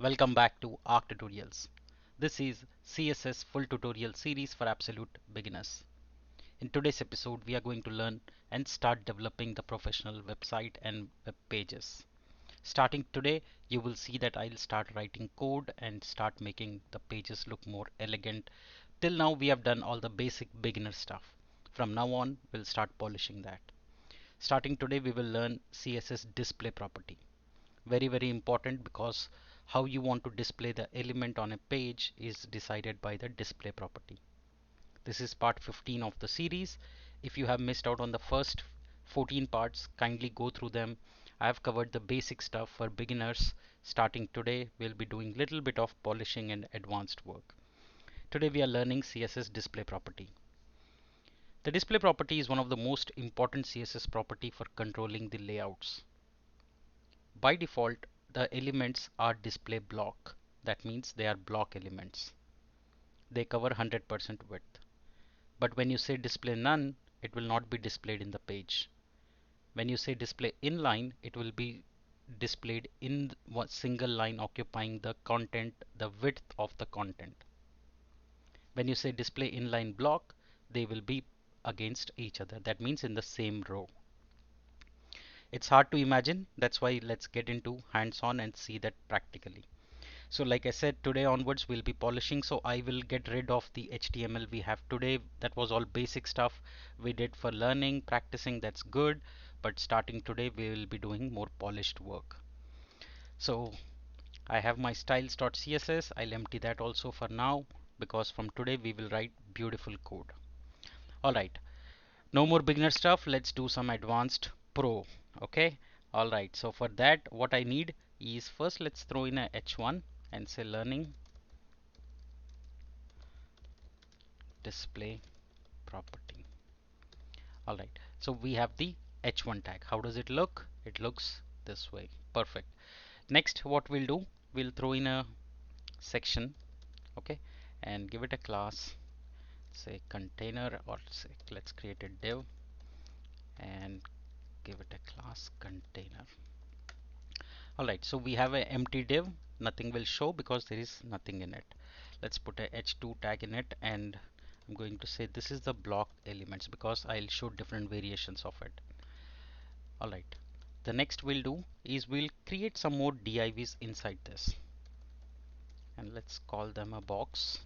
Welcome back to Arc Tutorials. This is CSS full tutorial series for absolute beginners. In today's episode, we are going to learn and start developing the professional website and web pages. Starting today, you will see that I'll start writing code and start making the pages look more elegant. Till now, we have done all the basic beginner stuff. From now on, we'll start polishing that. Starting today, we will learn CSS display property. Very important because how you want to display the element on a page is decided by the display property. This is part 15 of the series. If you have missed out on the first 14 parts, kindly go through them. I have covered the basic stuff for beginners. Starting today, we'll be doing little bit of polishing and advanced work. Today we are learning CSS display property. The display property is one of the most important CSS property for controlling the layouts. By default, the elements are display block. That means they are block elements. They cover 100% width. But when you say display none, it will not be displayed in the page. When you say display inline, it will be displayed in one single line occupying the content, the width of the content. When you say display inline block, they will be against each other. That means in the same row. It's hard to imagine. That's why let's get into hands-on and see that practically. So like I said, today onwards we'll be polishing. So I will get rid of the HTML we have today. That was all basic stuff we did for learning, practicing. That's good. But starting today, we will be doing more polished work. So I have my styles.css. I'll empty that also for now because from today we will write beautiful code. All right. No more beginner stuff. Let's do some advanced pro. Okay. All right. So for that, what I need is first let's throw in a h1 and say learning display property. All right. So we have the h1 tag. How does it look? It looks this way. Perfect. Next, what we'll do, we'll throw in a section, okay, and give it a class, say container, or say let's create a div and give it a class container. Alright, so we have an empty div, nothing will show because there is nothing in it. Let's put a h2 tag in it, and I'm going to say this is the block elements because I'll show different variations of it. Alright, the next we'll do is we'll create some more divs inside this, and let's call them a box.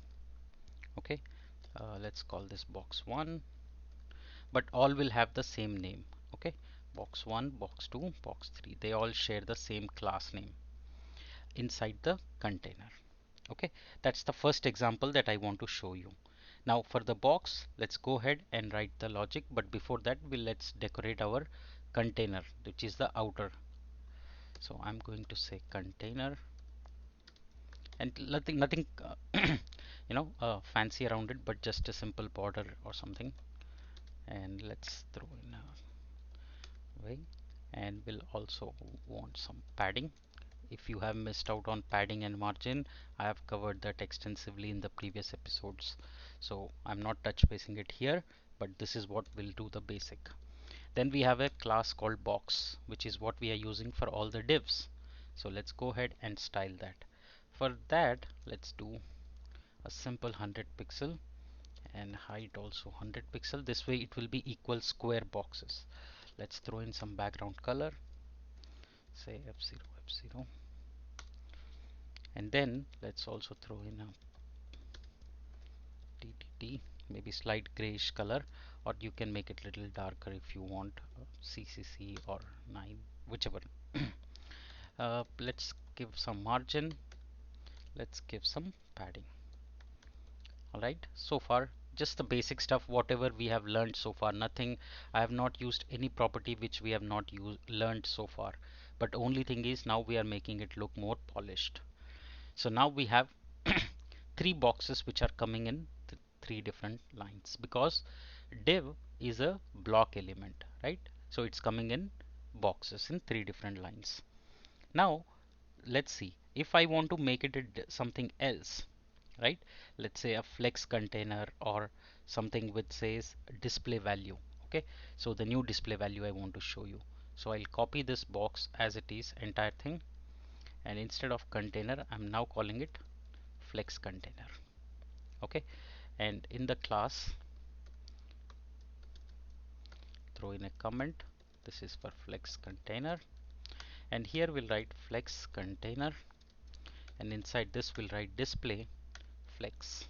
Okay, let's call this box 1, but all will have the same name. Okay, box 1, box 2, box 3, they all share the same class name inside the container. Okay, that's the first example that I want to show you. Now for the box, let's go ahead and write the logic, but before that let's decorate our container, which is the outer. So I'm going to say container, and nothing fancy around it, but just a simple border or something. And let's throw in a way, and we'll also want some padding. If you have missed out on padding and margin, I have covered that extensively in the previous episodes, so I'm not touch basing it here, but this is what will do the basic. Then we have a class called box, which is what we are using for all the divs. So let's go ahead and style that. For that, let's do a simple 100 pixel and height also 100 pixel. This way it will be equal square boxes. Let's throw in some background color, say f0 f0, and then let's also throw in a ttt, maybe slight grayish color, or you can make it little darker if you want, ccc or 9, whichever. Let's give some margin, let's give some padding. Alright, so far just the basic stuff, whatever we have learned so far. Nothing, I have not used any property which we have not learned so far, but only thing is now we are making it look more polished. So now we have three boxes which are coming in three different lines because div is a block element, right? So it's coming in boxes in three different lines. Now let's see if I want to make it something else, right? Let's say a flex container or something which says display value. Okay, so the new display value I want to show you. So I'll copy this box as it is, entire thing, and instead of container I'm now calling it flex container. Okay, and in the class throw in a comment, this is for flex container, and here we'll write flex container, and inside this we'll write display flex.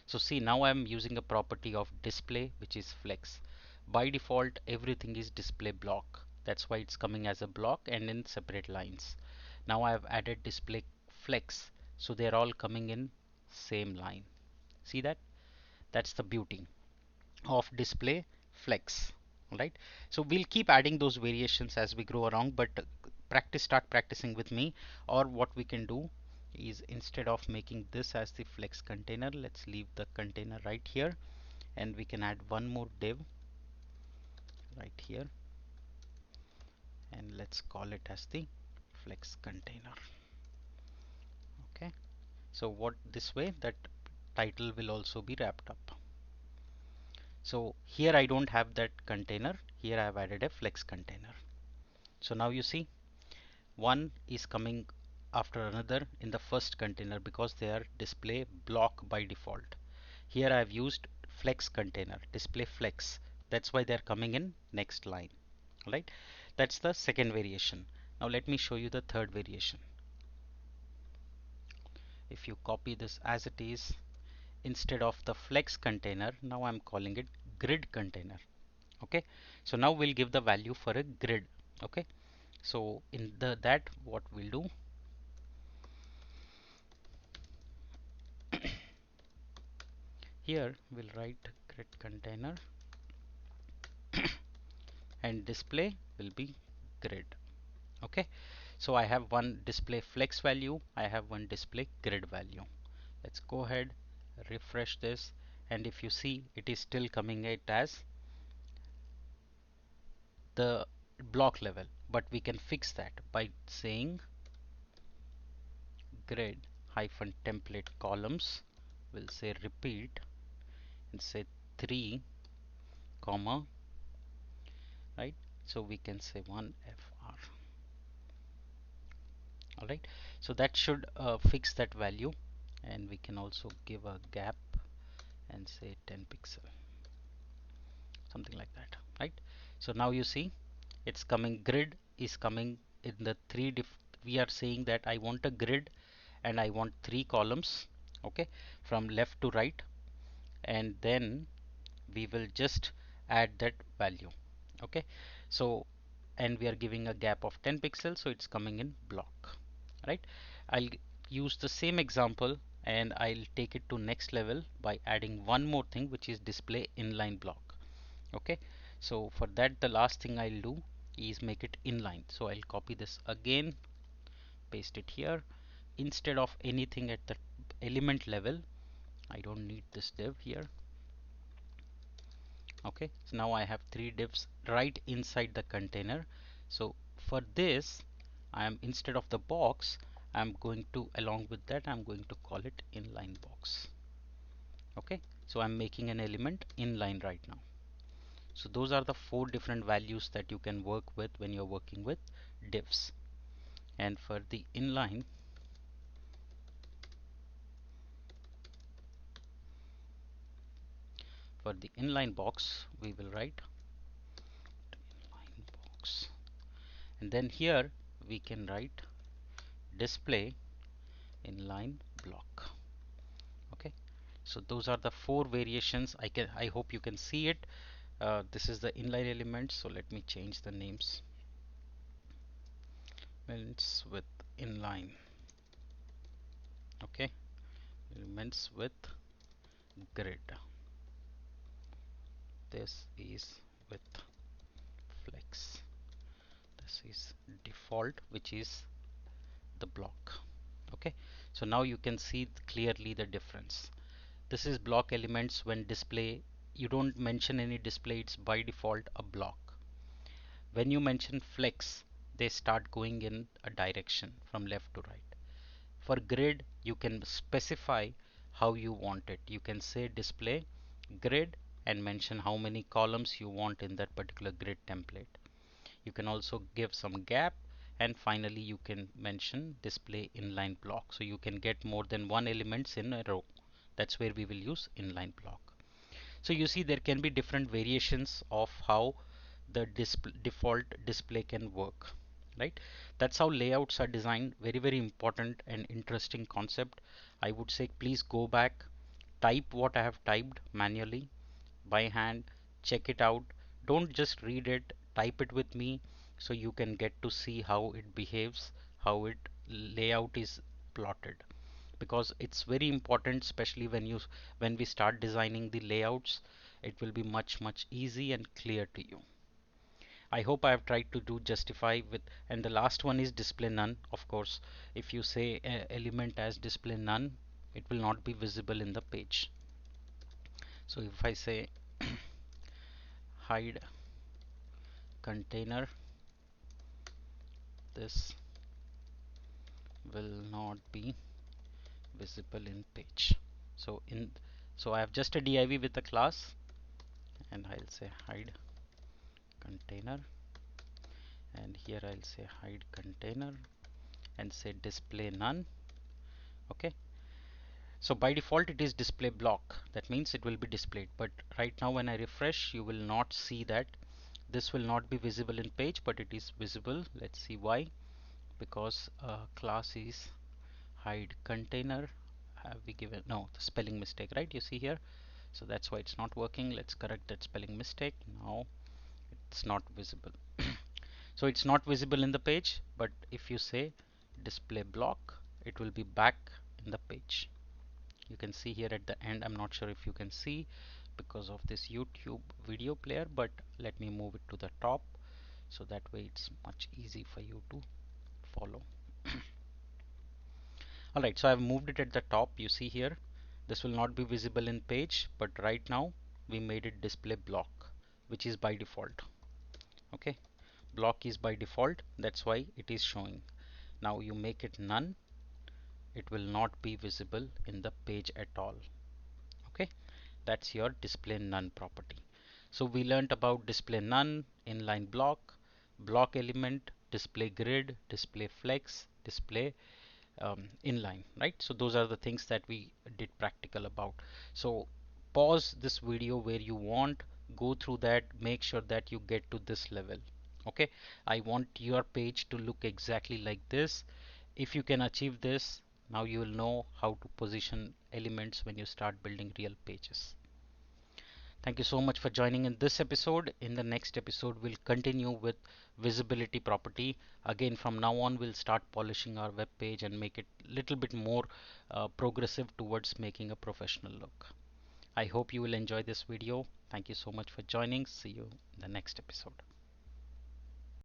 So see, now I'm using a property of display which is flex. By default everything is display block, that's why it's coming as a block and in separate lines. Now I have added display flex, so they're all coming in same line. See that? That's the beauty of display flex. Alright, so we'll keep adding those variations as we grow along, but start practicing with me. Or what we can do is, instead of making this as the flex container, let's leave the container right here, and we can add one more div right here, and let's call it as the flex container. Okay, so what, this way that title will also be wrapped up. So here I don't have that container, here I have added a flex container. So now you see one is coming after another in the first container because they are display block by default. Here I have used flex container, display flex, that's why they are coming in next line. Right, that's the second variation. Now let me show you the third variation. If you copy this as it is, instead of the flex container, now I'm calling it grid container. Okay, so now we'll give the value for a grid. Okay, so in that what we'll do, here we'll write grid container and display will be grid. Okay, so I have one display flex value, I have one display grid value. Let's go ahead, refresh this, and if you see, it is still coming it as the block level, but we can fix that by saying grid hyphen template columns, we'll say repeat and say 3 comma, right, so we can say 1 fr. Alright, so that should fix that value, and we can also give a gap and say 10 pixel, something like that. Right, so now you see it's coming, grid is coming in the we are saying that I want a grid and I want 3 columns, okay, from left to right, and then we will just add that value. Okay, so and we are giving a gap of 10 pixels, so it's coming in block. Right, I'll use the same example and I'll take it to next level by adding one more thing, which is display inline block. Okay, so for that the last thing I'll do is make it inline. So I'll copy this again, paste it here. Instead of anything at the element level, I don't need this div here. Okay, so now I have 3 divs right inside the container. So for this, I am, instead of the box, I'm going to, along with that, I'm going to call it inline box. Okay, so I'm making an element inline right now. So those are the 4 different values that you can work with when you're working with divs. And for the inline, box, we will write inline box, and then here we can write display inline block. Okay, so those are the 4 variations. I hope you can see it. This is the inline element, so let me change the names. Elements with inline. Okay, elements with grid. This is with flex. This is default, which is the block. Okay, so now you can see clearly the difference. This is block elements. When display, you don't mention any display, it's by default a block. When you mention flex, they start going in a direction from left to right. For grid, you can specify how you want it. You can say display grid and mention how many columns you want in that particular grid template. You can also give some gap and finally you can mention display inline block, so you can get more than one elements in a row. That's where we will use inline block. So you see there can be different variations of how the default display can work, right? That's how layouts are designed. Very, very important and interesting concept. I would say please go back, type what I have typed manually by hand, check it out. Don't just read it, type it with me so you can get to see how it behaves, how it layout is plotted, because it's very important, especially when we start designing the layouts. It will be much easy and clear to you. I hope I have tried to do justify with. And the last one is display none. Of course, if you say element as display none, it will not be visible in the page. So if I say hide container, this will not be visible in page. So I have just a div with a class, and I'll say hide container, and here I'll say hide container and say display none. Okay, so by default it is display block, that means it will be displayed, but right now when I refresh you will not see that. This will not be visible in page, but it is visible. Let's see why. Because class is hide container. Have we given, no, the spelling mistake, right? You see here, so that's why it's not working. Let's correct that spelling mistake. Now it's not visible. So it's not visible in the page, but if you say display block, it will be back in the page. You can see here at the end. I'm not sure if you can see because of this YouTube video player, but let me move it to the top so that way it's much easy for you to follow. Alright, so I've moved it at the top. You see here, this will not be visible in page, but right now we made it display block, which is by default. Okay, block is by default, that's why it is showing. Now you make it none, it will not be visible in the page at all. Okay, that's your display none property. So we learnt about display none, inline block, block element, display grid, display flex, display inline, right? So those are the things that we did practical about. So pause this video where you want, go through that, make sure that you get to this level. Okay, I want your page to look exactly like this. If you can achieve this, now you will know how to position elements when you start building real pages. Thank you so much for joining in this episode. In the next episode, we'll continue with visibility property. Again, from now on, we'll start polishing our web page and make it a little bit more progressive towards making a professional look. I hope you will enjoy this video. Thank you so much for joining. See you in the next episode.